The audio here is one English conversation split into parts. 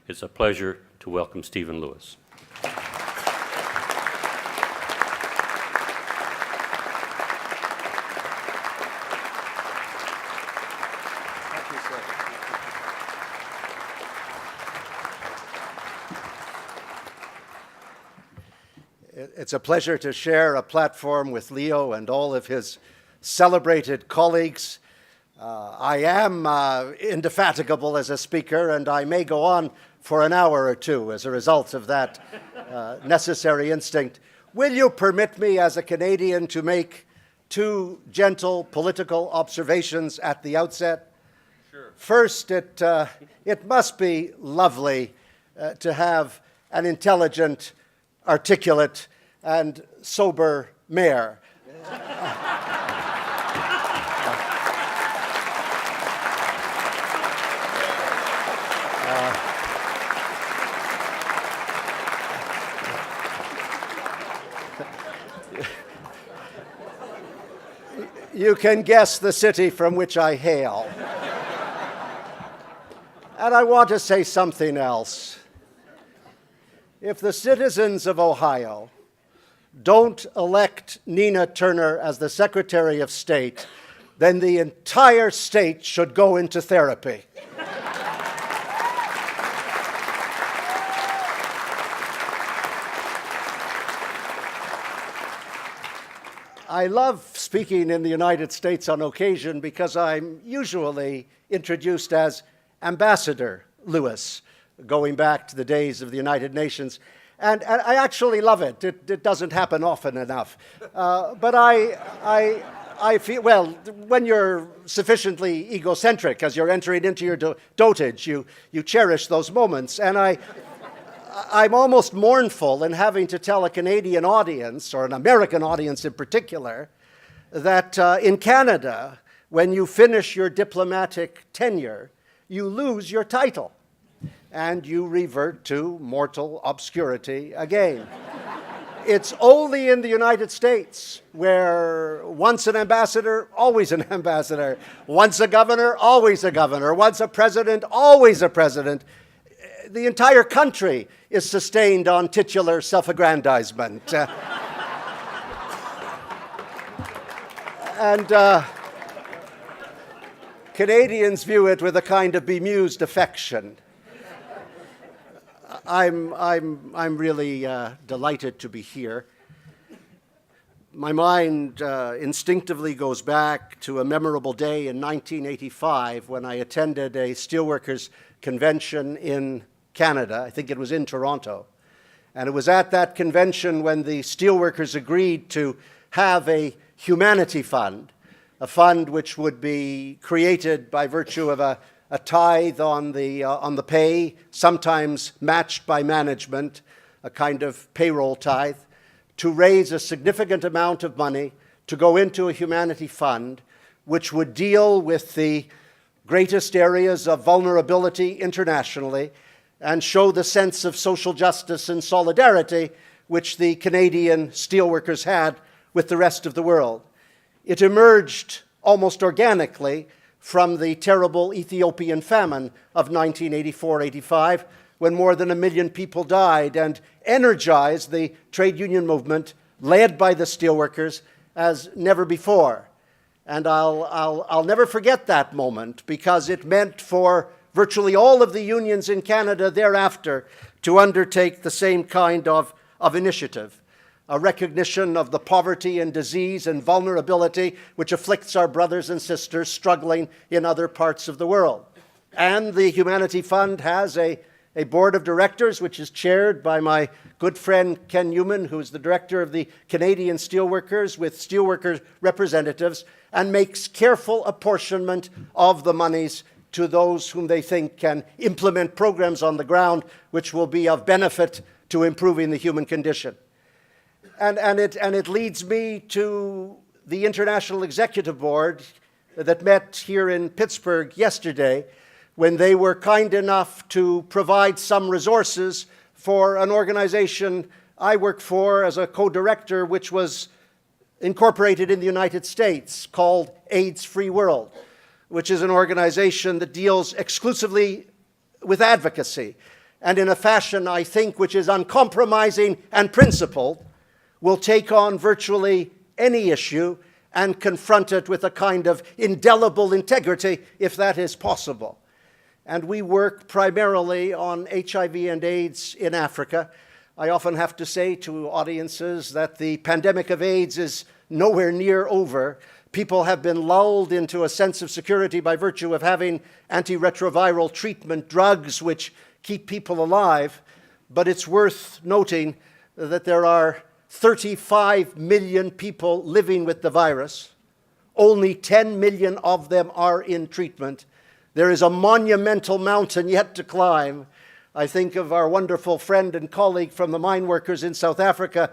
It's a pleasure to welcome Stephen Lewis. It's a pleasure to share a platform with Leo and all of his celebrated colleagues. I am indefatigable as a speaker, and I may go on for an hour or two as a result of that necessary instinct. Will you permit me, as a Canadian, to make two gentle political observations at the outset? Sure. First, it must be lovely to have an intelligent, articulate, and sober mayor. You can guess the city from which I hail. And I want to say something else. If the citizens of Ohio don't elect Nina Turner as the Secretary of State, then the entire state should go into therapy. I love speaking in the United States on occasion because I'm usually introduced as Ambassador Lewis, going back to the days of the United Nations. And I actually love it. It doesn't happen often enough. But I feel, well, when you're sufficiently egocentric as you're entering into your dotage, you cherish those moments. And I'm almost mournful in having to tell a Canadian audience, or an American audience in particular, that in Canada, when you finish your diplomatic tenure, you lose your title and you revert to mortal obscurity again. It's only in the United States where once an ambassador, always an ambassador, once a governor, always a governor, once a president, always a president. The entire country is sustained on titular self-aggrandizement. And Canadians view it with a kind of bemused affection. I'm really delighted to be here. My mind instinctively goes back to a memorable day in 1985 when I attended a steelworkers convention in Canada. I think it was in Toronto. And it was at that convention when the steelworkers agreed to have a humanity fund, a fund which would be created by virtue of a tithe on the pay, sometimes matched by management, a kind of payroll tithe, to raise a significant amount of money to go into a humanity fund which would deal with the greatest areas of vulnerability internationally and show the sense of social justice and solidarity which the Canadian steelworkers had with the rest of the world. It emerged almost organically from the terrible Ethiopian famine of 1984-85, when more than 1 million people died, and energized the trade union movement led by the steelworkers as never before. And I'll never forget that moment, because it meant for virtually all of the unions in Canada thereafter to undertake the same kind of initiative, a recognition of the poverty and disease and vulnerability which afflicts our brothers and sisters struggling in other parts of the world. And the Humanity Fund has a board of directors which is chaired by my good friend Ken Newman, who's the director of the Canadian Steelworkers, with steelworker representatives, and makes careful apportionment of the monies to those whom they think can implement programs on the ground which will be of benefit to improving the human condition. And it leads me to the International Executive Board that met here in Pittsburgh yesterday, when they were kind enough to provide some resources for an organization I work for as a co-director, which was incorporated in the United States, called AIDS-Free World, which is an organization that deals exclusively with advocacy and in a fashion, I think, which is uncompromising and principled, will take on virtually any issue and confront it with a kind of indelible integrity, if that is possible. And we work primarily on HIV and AIDS in Africa. I often have to say to audiences that the pandemic of AIDS is nowhere near over. People have been lulled into a sense of security by virtue of having antiretroviral treatment drugs which keep people alive. But it's worth noting that there are 35 million people living with the virus. Only 10 million of them are in treatment. There is a monumental mountain yet to climb. I think of our wonderful friend and colleague from the mine workers in South Africa,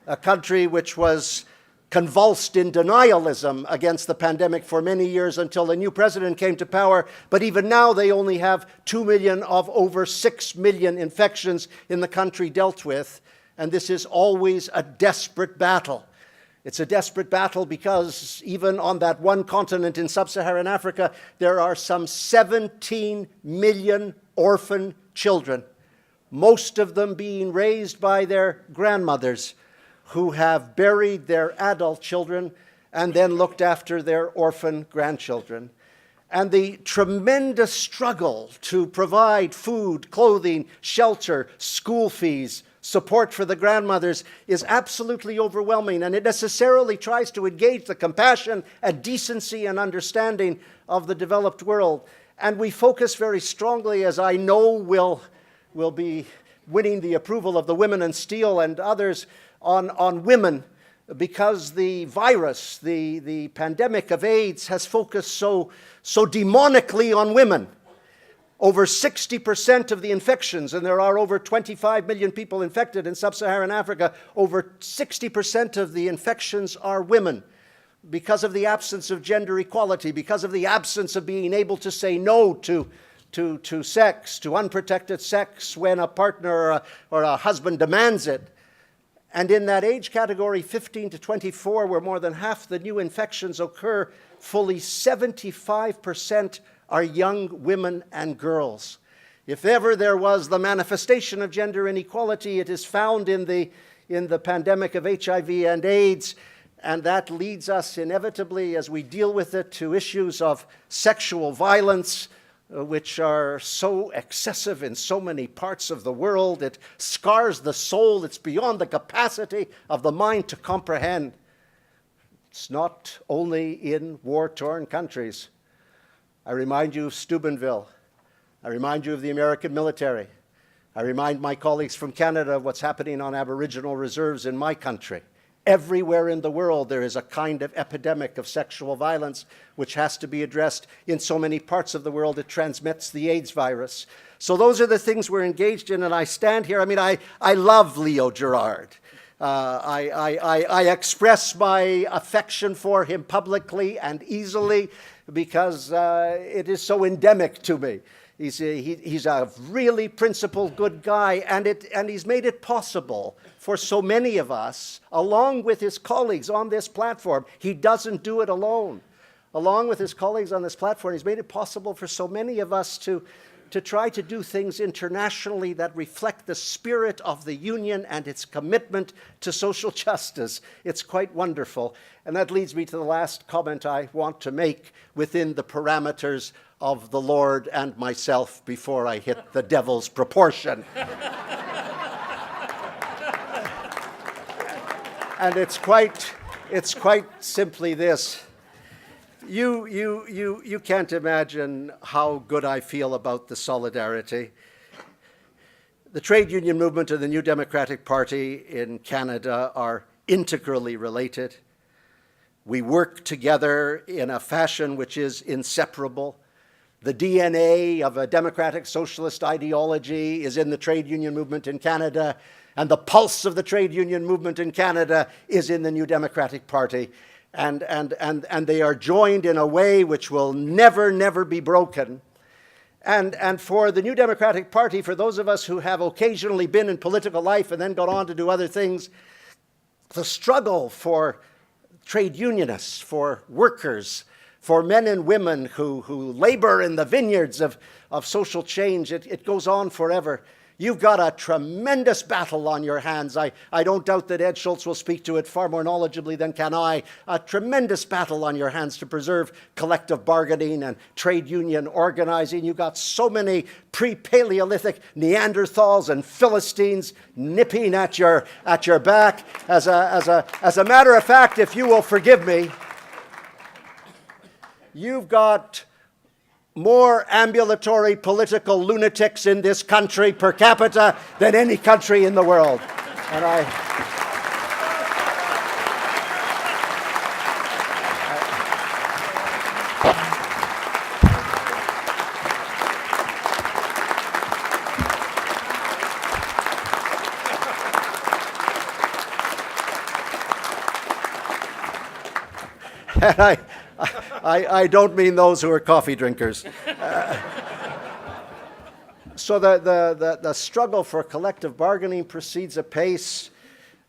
a country which was convulsed in denialism against the pandemic for many years until a new president came to power. But even now, they only have 2 million of over 6 million infections in the country dealt with. And this is always a desperate battle. It's a desperate battle because even on that one continent in sub-Saharan Africa, there are some 17 million orphan children, most of them being raised by their grandmothers who have buried their adult children and then looked after their orphan grandchildren. And the tremendous struggle to provide food, clothing, shelter, school fees, support for the grandmothers is absolutely overwhelming, and it necessarily tries to engage the compassion and decency and understanding of the developed world. And we focus very strongly, as I know will be winning the approval of the Women in Steel and others, on women, because the virus, the pandemic of AIDS, has focused so demonically on women. Over 60% of the infections, and there are over 25 million people infected in sub-Saharan Africa, over 60% of the infections are women, because of the absence of gender equality, because of the absence of being able to say no to sex, to unprotected sex when a partner or a husband demands it. And in that age category, 15 to 24, where more than half the new infections occur, fully 75% are young women and girls. If ever there was the manifestation of gender inequality, it is found in the pandemic of HIV and AIDS, and that leads us inevitably, as we deal with it, to issues of sexual violence, which are so excessive in so many parts of the world. It scars the soul. It's beyond the capacity of the mind to comprehend. It's not only in war-torn countries. I remind you of Steubenville. I remind you of the American military. I remind my colleagues from Canada of what's happening on Aboriginal reserves in my country. Everywhere in the world, there is a kind of epidemic of sexual violence which has to be addressed. In so many parts of the world, it transmits the AIDS virus. So those are the things we're engaged in, and I stand here. I mean, I love Leo Gerard. I express my affection for him publicly and easily because it is so endemic to me. He's a really principled, good guy, and he's made it possible for so many of us, along with his colleagues on this platform. He doesn't do it alone. Along with his colleagues on this platform, he's made it possible for so many of us to try to do things internationally that reflect the spirit of the Union and its commitment to social justice. It's quite wonderful. And that leads me to the last comment I want to make within the parameters of the Lord and myself before I hit the devil's proportion. And it's quite simply this. You can't imagine how good I feel about the solidarity. The trade union movement and the New Democratic Party in Canada are integrally related. We work together in a fashion which is inseparable. The DNA of a democratic socialist ideology is in the trade union movement in Canada, and the pulse of the trade union movement in Canada is in the New Democratic Party. And they are joined in a way which will never be broken. And for the New Democratic Party, for those of us who have occasionally been in political life and then gone on to do other things, the struggle for trade unionists, for workers, for men and women who labor in the vineyards of social change, it goes on forever. You've got a tremendous battle on your hands. I don't doubt that Ed Schultz will speak to it far more knowledgeably than can I. A tremendous battle on your hands to preserve collective bargaining and trade union organizing. You've got so many pre-Paleolithic Neanderthals and Philistines nipping at your back. As a matter of fact, if you will forgive me, you've got more ambulatory political lunatics in this country per capita than any country in the world. And I don't mean those who are coffee drinkers. So the struggle for collective bargaining proceeds apace.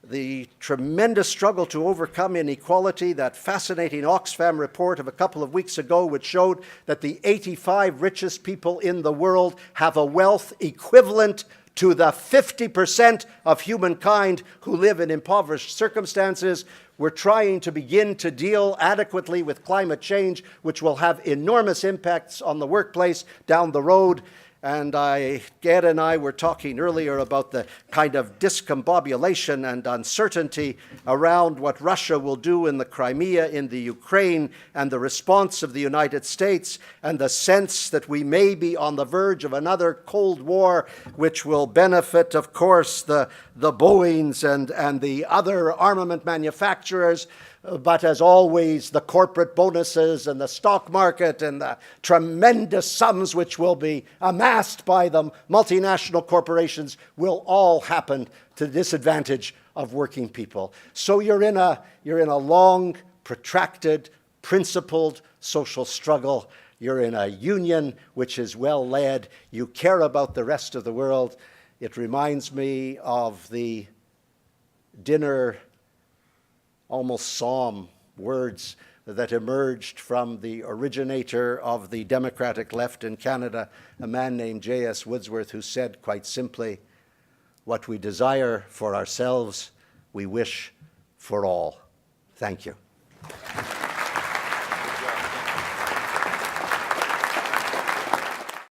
The tremendous struggle to overcome inequality, that fascinating Oxfam report of a couple of weeks ago, which showed that the 85 richest people in the world have a wealth equivalent to the 50% of humankind who live in impoverished circumstances. We're trying to begin to deal adequately with climate change, which will have enormous impacts on the workplace down the road. And Gad and I were talking earlier about the kind of discombobulation and uncertainty around what Russia will do in the Crimea, in the Ukraine, and the response of the United States, and the sense that we may be on the verge of another Cold War, which will benefit, of course, the Boeings and the other armament manufacturers, but as always, the corporate bonuses and the stock market and the tremendous sums which will be amassed by the multinational corporations will all happen to the disadvantage of working people. So you're in a long, protracted, principled social struggle. You're in a union which is well led. You care about the rest of the world. It reminds me of the dinner almost psalm words that emerged from the originator of the Democratic left in Canada, a man named J.S. Wordsworth, who said quite simply, "What we desire for ourselves, we wish for all." Thank you.